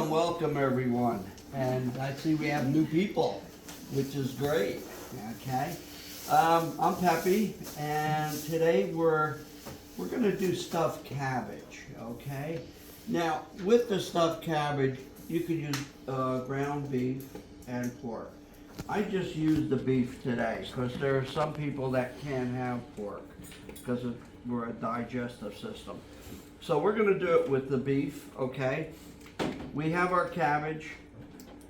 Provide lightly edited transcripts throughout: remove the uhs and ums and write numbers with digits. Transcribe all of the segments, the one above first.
welcome everyone. And I see we have new people, which is great, okay? I'm Pepe, and today we're gonna do stuffed cabbage, okay? Now, with the stuffed cabbage, you could use ground beef and pork. I just used the beef today, because there are some people that can't have pork, because we're a digestive system. So we're gonna do it with the beef, okay? We have our cabbage,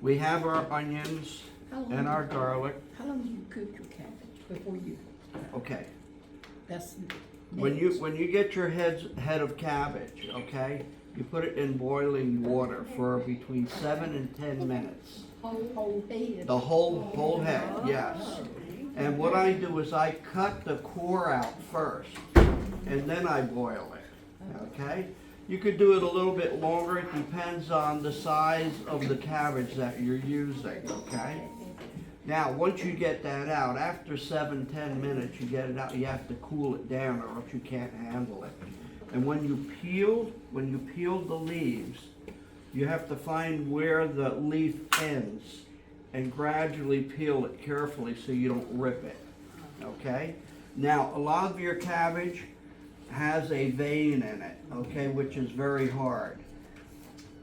we have our onions and our garlic. How long do you cook your cabbage before you? Okay, That's when you get your head of cabbage, okay, you put it in boiling water for between 7 and 10 minutes. whole head. The whole head, yes. And what I do is I cut the core out first, and then I boil it, okay? You could do it a little bit longer. It depends on the size of the cabbage that you're using, okay? Now, once you get that out, after 7-10 minutes, you get it out, you have to cool it down or else you can't handle it. And when you peel the leaves, you have to find where the leaf ends and gradually peel it carefully so you don't rip it, okay? Now, a lot of your cabbage has a vein in it, okay, which is very hard.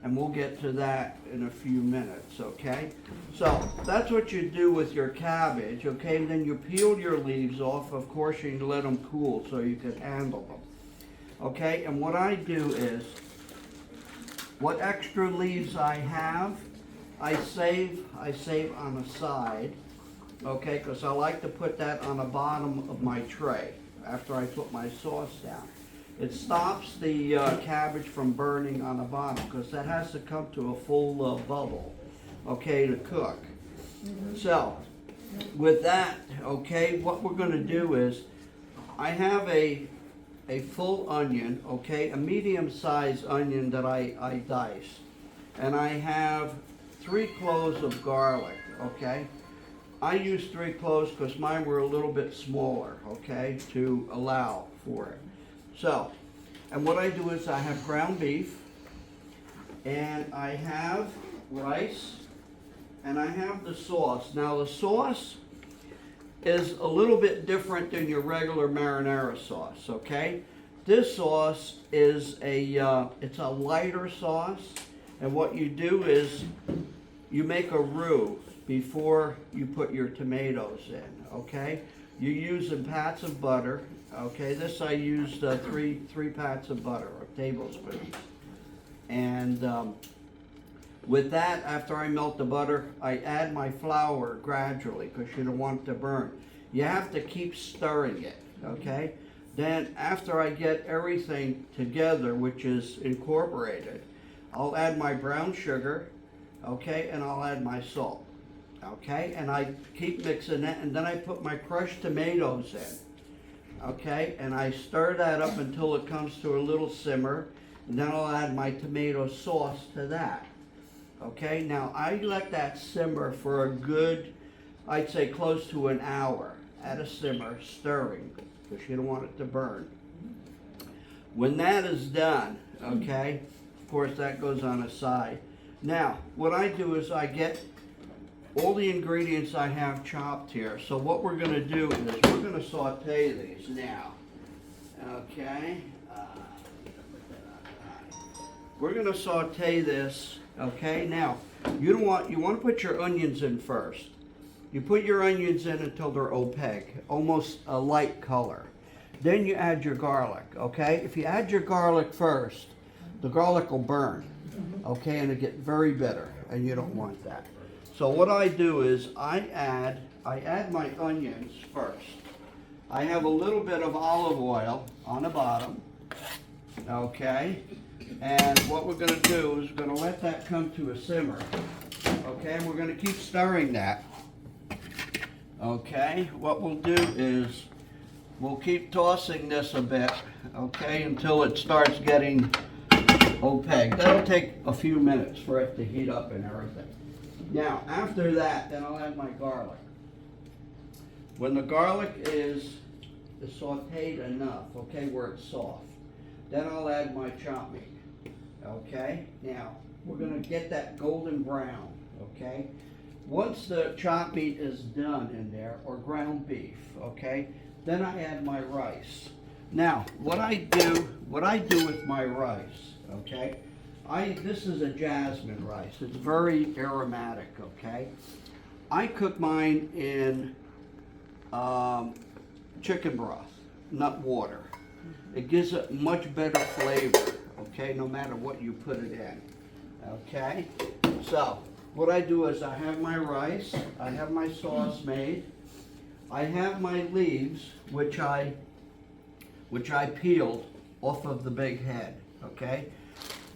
And we'll get to that in a few minutes, okay? So that's what you do with your cabbage, okay? And then you peel your leaves off. Of course, you let them cool so you can handle them, okay? And what I do is, what extra leaves I have, I save on the side, okay? Because I like to put that on the bottom of my tray after I put my sauce down. It stops the cabbage from burning on the bottom because that has to come to a full bubble, okay, to cook. So, with that, okay, what we're going to do is, I have a full onion, okay, a medium-sized onion that I dice, and I have 3 cloves of garlic, okay. I use 3 cloves because mine were a little bit smaller, okay, to allow for it. So, and what I do is I have ground beef, and I have rice, and I have the sauce. Now the sauce is a little bit different than your regular marinara sauce, okay? This sauce is it's a lighter sauce, and what you do is you make a roux before you put your tomatoes in, okay? You use some pats of butter, okay? This I used 3 pats of butter, or tablespoons. And with that, after I melt the butter, I add my flour gradually because you don't want it to burn. You have to keep stirring it, okay? Then after I get everything together, which is incorporated, I'll add my brown sugar, okay? And I'll add my salt. Okay, and I keep mixing it, and then I put my crushed tomatoes in, okay, and I stir that up until it comes to a little simmer, and then I'll add my tomato sauce to that, okay. Now I let that simmer for a good, I'd say close to an hour at a simmer, stirring, because you don't want it to burn. When that is done, okay, of course that goes on a side. Now, what I do is I get all the ingredients I have chopped here. So what we're going to do is we're going to saute these now. Okay. We're going to saute this. Okay. Now you want to put your onions in first. You put your onions in until they're opaque, almost a light color. Then you add your garlic. Okay. If you add your garlic first, the garlic will burn. Okay, and it'll get very bitter, and you don't want that. So what I do is I add my onions first. I have a little bit of olive oil on the bottom, okay? And what we're going to do is we're going to let that come to a simmer, okay? And we're going to keep stirring that, okay? What we'll do is we'll keep tossing this a bit, okay, until it starts getting opaque. That'll take a few minutes for it to heat up and everything. Now, after that, then I'll add my garlic. When the garlic is sauteed enough, okay, where it's soft, then I'll add my chopped meat, okay? Now, we're gonna get that golden brown, okay? Once the chopped meat is done in there, or ground beef, okay, then I add my rice. Now, what I do with my rice, okay, this is a jasmine rice. It's very aromatic, okay? I cook mine in chicken broth, not water. It gives it much better flavor, okay, no matter what you put it in, okay? So, what I do is I have my rice, I have my sauce made, I have my leaves, which I peeled off of the big head, okay?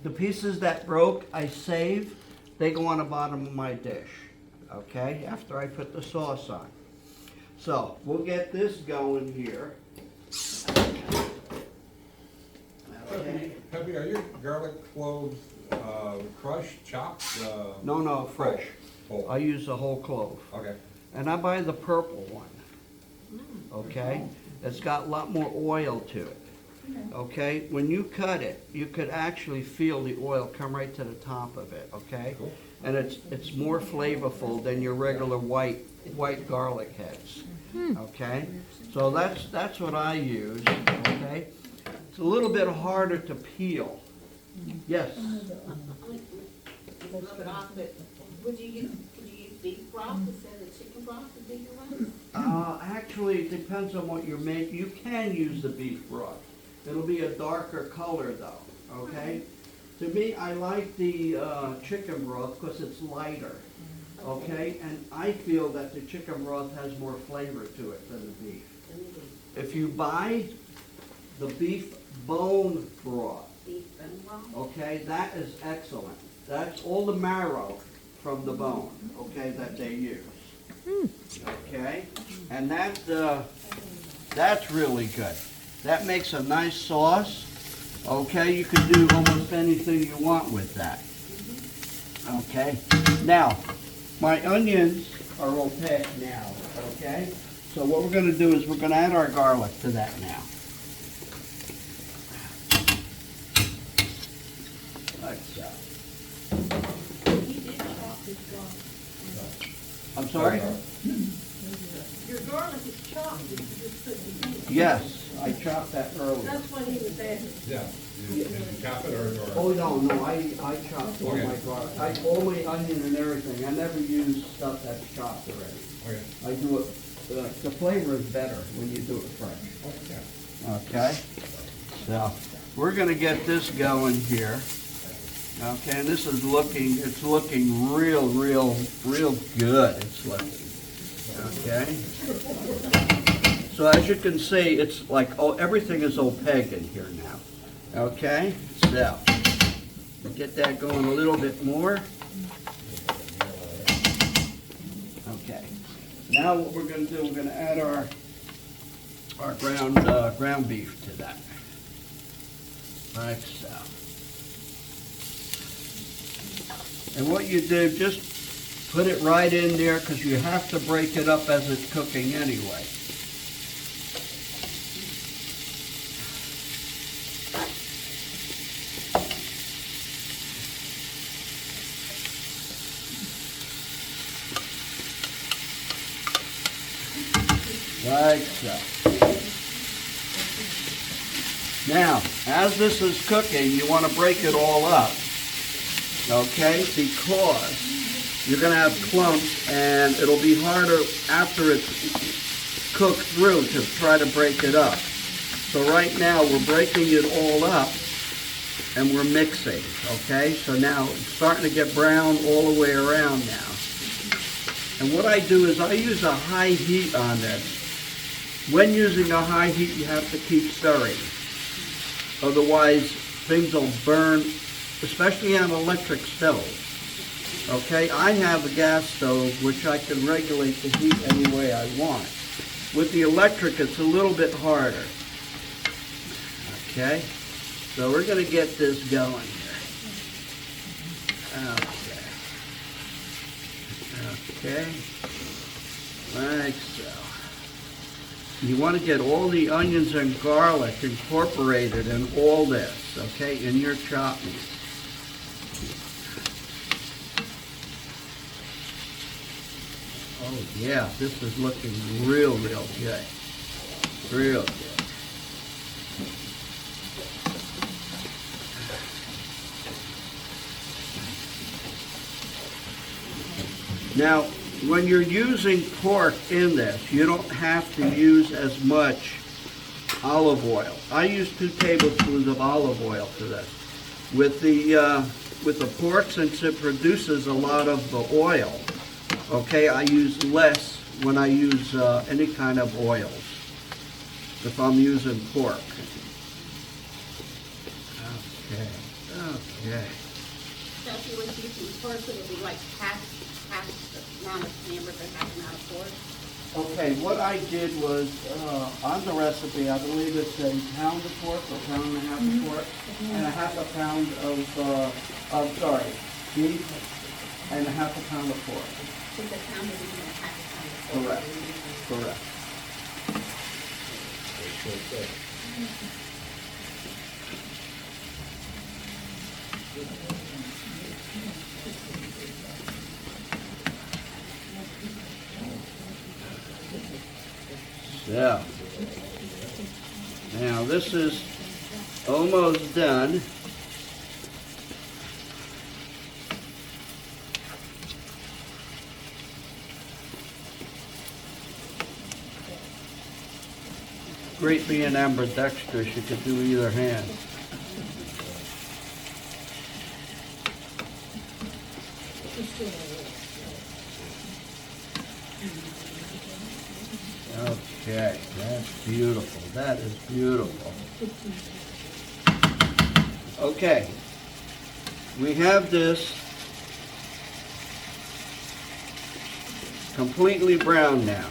The pieces that broke, I save, they go on the bottom of my dish, okay, after I put the sauce on. So, we'll get this going here. Okay. Pepe, are your garlic cloves crushed, chopped? No, fresh. Whole. I use the whole clove. Okay. And I buy the purple one, okay? It's got a lot more oil to it, okay? When you cut it, you could actually feel the oil come right to the top of it, okay? Cool. And it's more flavorful than your regular white garlic heads, okay? So that's what I use, okay? It's a little bit harder to peel. Yes? Would you use beef broth instead of chicken broth to do your rice? Actually, it depends on what you're making. You can use the beef broth. It'll be a darker color though, okay? To me, I like the chicken broth because it's lighter, okay? And I feel that the chicken broth has more flavor to it than the beef. If you buy the beef bone broth, okay, that is excellent. That's all the marrow from the bone, okay, that they use. Okay, and that's really good. That makes a nice sauce. Okay, you can do almost anything you want with that. Okay, now my onions are opaque now. Okay, so what we're going to do is we're going to add our garlic to that now. Like so. I'm sorry? Your garlic is chopped, did you just put it in? Yes, I chopped that earlier. That's what he was asking. Yeah. Did you chop it or? Oh, no, I chopped all Okay. my garlic, all my onion and everything. I never use stuff that's chopped already. Okay. I do it, the flavor is better when you do it fresh. Okay. Okay? So, we're gonna get this going here. Okay, and this is it's looking real good, it's looking. Okay? So as you can see, it's like, everything is opaque in here now. Okay? So, we'll get that going a little bit more. Okay. Now what we're gonna do, we're gonna add our ground beef to that. Like so. And what you do, just put it right in there because you have to break it up as it's cooking anyway. Like so. Now, as this is cooking, you want to break it all up. Okay, because you're going to have clumps and it'll be harder after it's cooked through to try to break it up. So right now we're breaking it all up and we're mixing, okay? So now it's starting to get brown all the way around now. And what I do is I use a high heat on this. When using a high heat, you have to keep stirring. Otherwise, things will burn, especially on an electric stove. Okay, I have a gas stove which I can regulate the heat any way I want. With the electric, it's a little bit harder. Okay, so we're going to get this going here. Okay, like so. You want to get all the onions and garlic incorporated in all this, okay, in your chopped meat. Oh, yeah, this is looking real good. Real good. Now, when you're using pork in this, you don't have to use as much olive oil. I use 2 tablespoons of olive oil for this. With the pork, since it produces a lot of the oil, okay, I use less when I use any kind of oils if I'm using pork. Okay, okay. So if you were using pork, it would be like half the amount of hamburger, half the amount of pork. Okay, what I did was, on the recipe, I believe it's a pound of pork, or a pound and a half of pork, and a half a pound of beef, and a half a pound of pork. So the pound is even a half a pound of pork. Correct, correct. So, now this is almost done. Great being ambidextrous, you could do either hand. Okay, that's beautiful. That is beautiful. Okay, we have this completely brown now.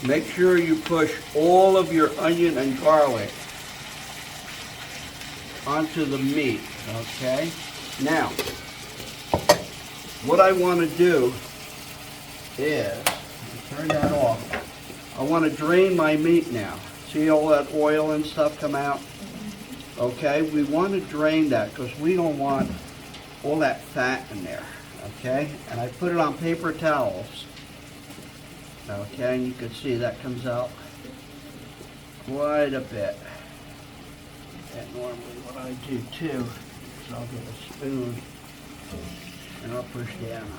Make sure you push all of your onion and garlic onto the meat, okay? Now, what I want to do is, turn that off. I want to drain my meat now. See all that oil and stuff come out? Okay, we want to drain that because we don't want all that fat in there, okay? And I put it on paper towels. Okay, and you can see that comes out quite a bit. And normally what I do too is I'll get a spoon and I'll push down on it.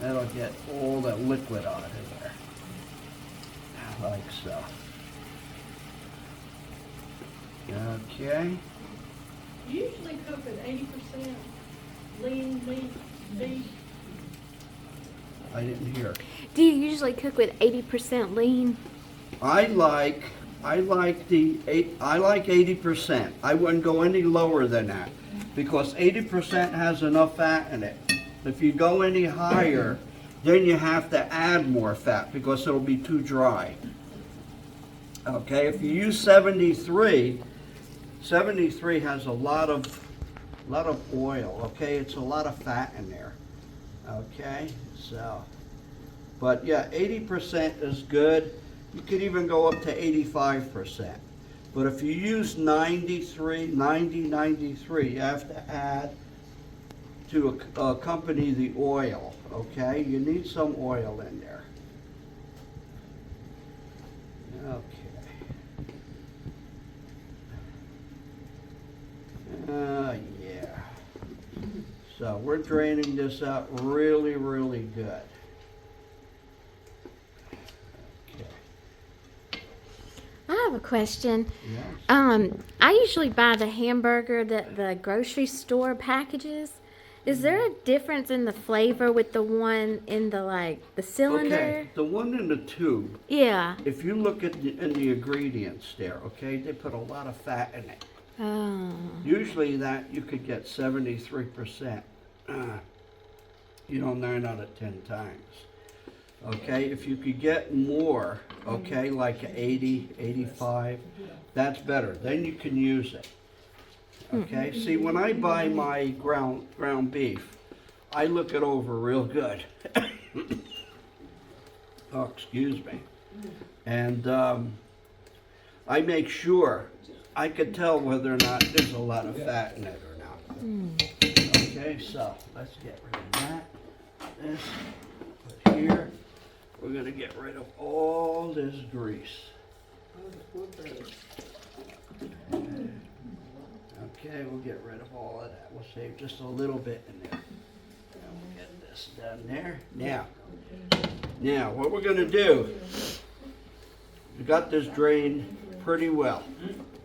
That'll get all that liquid out of there, like so. Okay. Usually cook at 80% lean meat, beef. I didn't hear. Do you usually cook with 80% lean? I like 80%. I wouldn't go any lower than that because 80% has enough fat in it. If you go any higher, then you have to add more fat because it'll be too dry. Okay, if you use 73 has a lot of oil. Okay, it's a lot of fat in there. Okay, so, but yeah, 80% is good. You could even go up to 85%. But if you use 93, you have to add to accompany the oil, okay? You need some oil in there. Okay. Yeah. So we're draining this out really, really good. I have a question. Yes. I usually buy the hamburger that the grocery store packages. Is there a difference in the flavor with the one in the the cylinder? Okay, the one in the tube, Yeah. if you look at in the ingredients there, okay, they put a lot of fat in it. Oh. Usually that you could get 73%. You know, 9 out of 10 times. Okay, if you could get more, okay, like 80, 85, that's better. Then you can use it. Okay, see, when I buy my ground beef, I look it over real good. Oh, excuse me. And I make sure I could tell whether or not there's a lot of fat in it or not. Okay, so let's get rid of that. This. here. We're gonna get rid of all this grease. Okay, we'll get rid of all of that. We'll save just a little bit in there. And we'll get this done there. Now, what we're gonna do, we got this drained pretty well.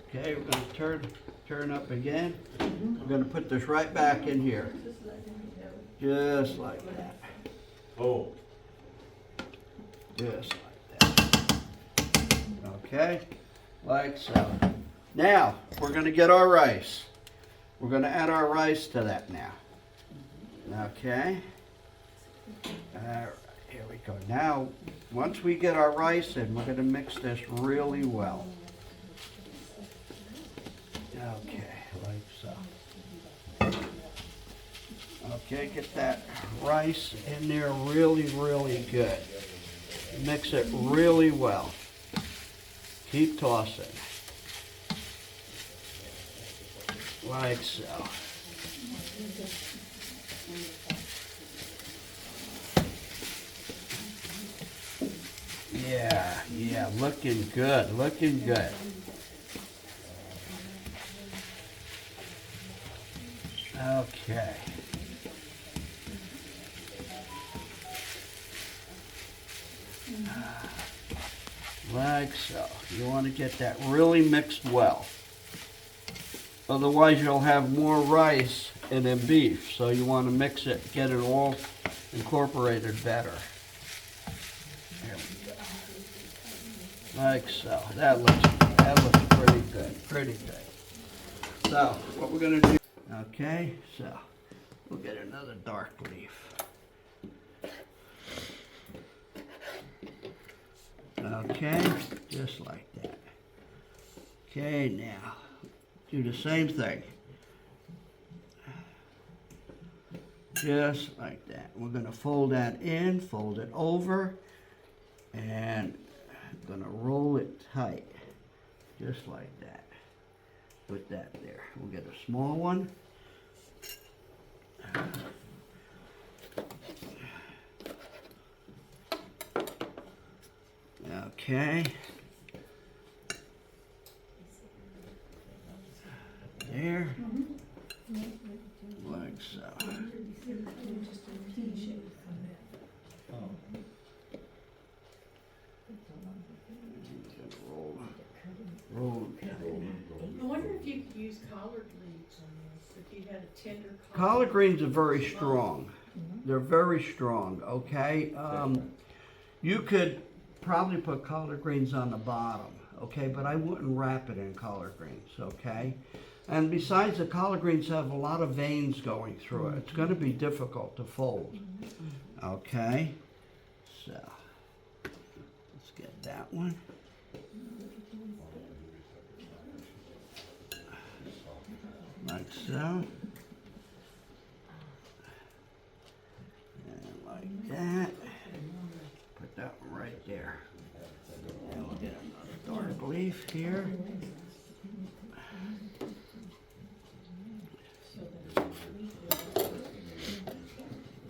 Okay, we're gonna turn up again. We're gonna put this right back in here. Just like that. Oh. Just like that. Okay, like so. Now, we're gonna get our rice. We're gonna add our rice to that now. Okay. Alright, here we go. Now, once we get our rice in, we're gonna mix this really well. Okay, like so. Okay, get that rice in there really, really good. Mix it really well. Keep tossing. Like so. Yeah, looking good, looking good. Okay. Like so. You want to get that really mixed well. Otherwise you'll have more rice and then beef. So you want to mix it, get it all incorporated better. There we go. Like so. That looks pretty good. Pretty good. So what we're gonna do, okay, so we'll get another dark leaf. Okay, just like that. Okay, now do the same thing. Just like that. We're gonna fold that in, fold it over, and I'm gonna roll it tight. Just like that. Put that there. We'll get a small one. Okay. There. Like so. Roll. I wonder if you could use collard greens on this, if you had a tender Collard greens are very strong. They're very strong, okay? You could probably put collard greens on the bottom, okay? But I wouldn't wrap it in collard greens, okay? And besides, the collard greens have a lot of veins going through it. It's gonna be difficult to fold, okay? So, let's get that one. Like so. And like that. Put that one right there. And we'll get another dark leaf here.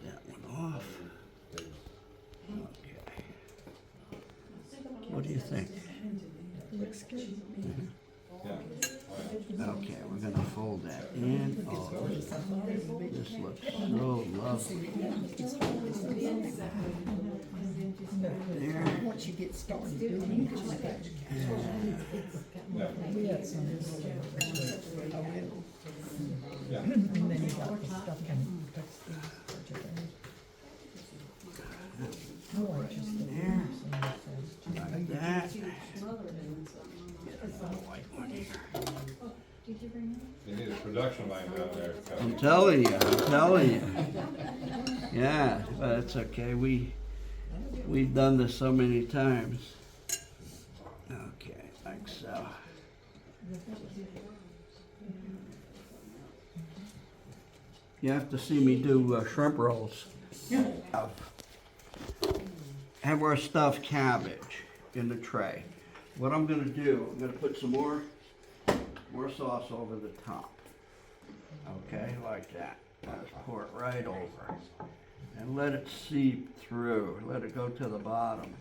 That one off. Okay. What do you think? Looks good. Okay, we're gonna fold that in. Oh, this looks so lovely. There. Once you get started doing it, just like we had some a little. And then you got the stuff and oh, I just There. Like that. Get another white one here. You need a production line down there. I'm telling you. Yeah, but it's okay. We've done this so many times. Okay, like so. You have to see me do shrimp rolls. Have our stuffed cabbage in the tray. What I'm gonna do, I'm gonna put some more sauce over the top. Okay, like that. Just pour it right over. and let it seep through. Let it go to the bottom.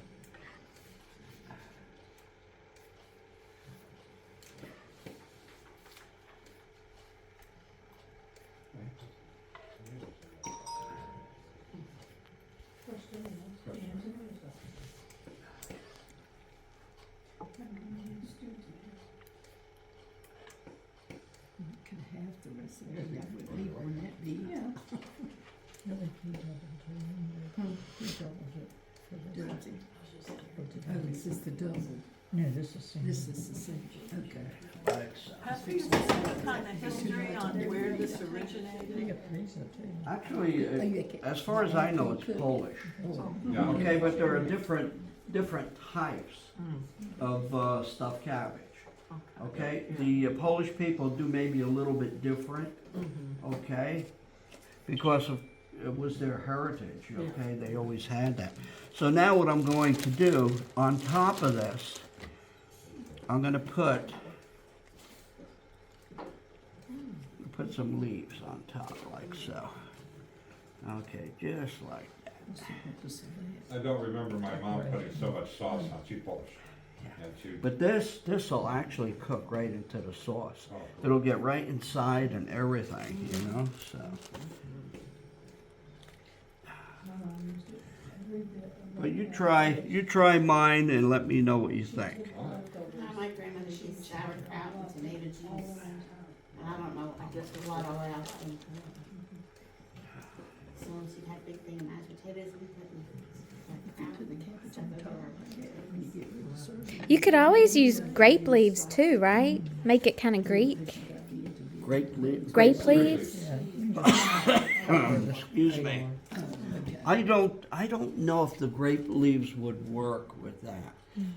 You could have the recipe, that would be, wouldn't that be? Does it? Oh, this is the double. No, this is single. This is the single, okay. Like so. Has there been some kind of history on where this They originated? got pizza too. Actually, as far as I know, it's Polish. Yeah. Okay, but there are different types of stuffed cabbage. Okay, the Polish people do maybe a little bit different. Okay, because of it was their heritage. Okay, they always had that. So now what I'm going to do on top of this, I'm going to put some leaves on top like so. Okay, just like that. I don't remember my mom putting so much sauce on, she's Polish. And she, But this will actually cook right into the sauce. oh, It'll get right inside and everything, you know, so. But you try mine and let me know what you think. My grandmother, she used sauerkraut and tomato juice. And I don't know, I guess a lot of that. So she'd have big thing of mashed potatoes and To the cabbage on top, when you get rid of the syrup. You could always use grape leaves too, right? Make it kind of Greek. Grape leaves. Grape leaves? Excuse me. I don't know if the grape leaves would work with that.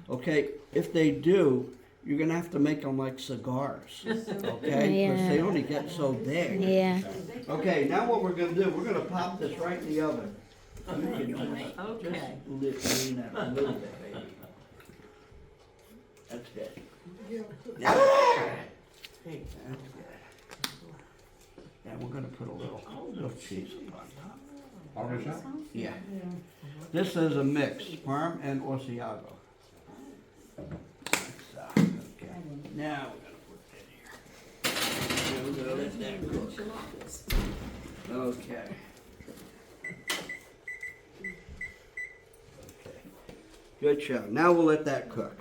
Okay, if they do, you're gonna have to make them like cigars, okay? Because they only get so big. Yeah. Okay, now what we're gonna do, we're gonna pop this right in the oven. You can just Okay. lean that a little bit, baby. That's good. That's good. And we're gonna put a little cheese on top. Parmesan? Yeah. This is a mix, Parm and Asiago. Okay. Now we're gonna put that here. Now we're gonna let that cook. Okay. Okay. Good job. Now we'll let that cook.